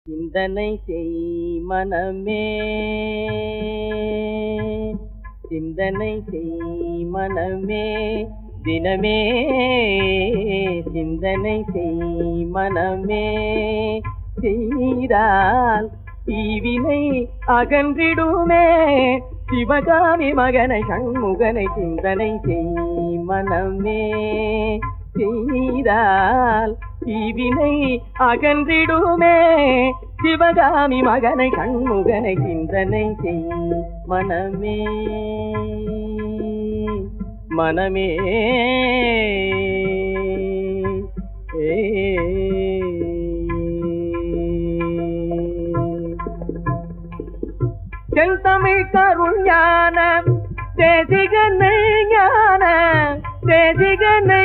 சிந்தனை செய் மனமே, சிந்தனை செய் மனமே, தினமே சிந்தனை செய் மனமே. செய்தால் தீவினை அகன்றிடுமே, சிவகாமி மகனை சண்முகனை சிந்தனை செய் மனமே. செய்தால் தீவினை அகன்றிடுமே, சிவகாமி மகனை சண்முகனை சிந்தனை செய் மனமே. மனமே செந்தமிழ் கருள் ஞான தேசிகனை, ஞான தேசிகனை.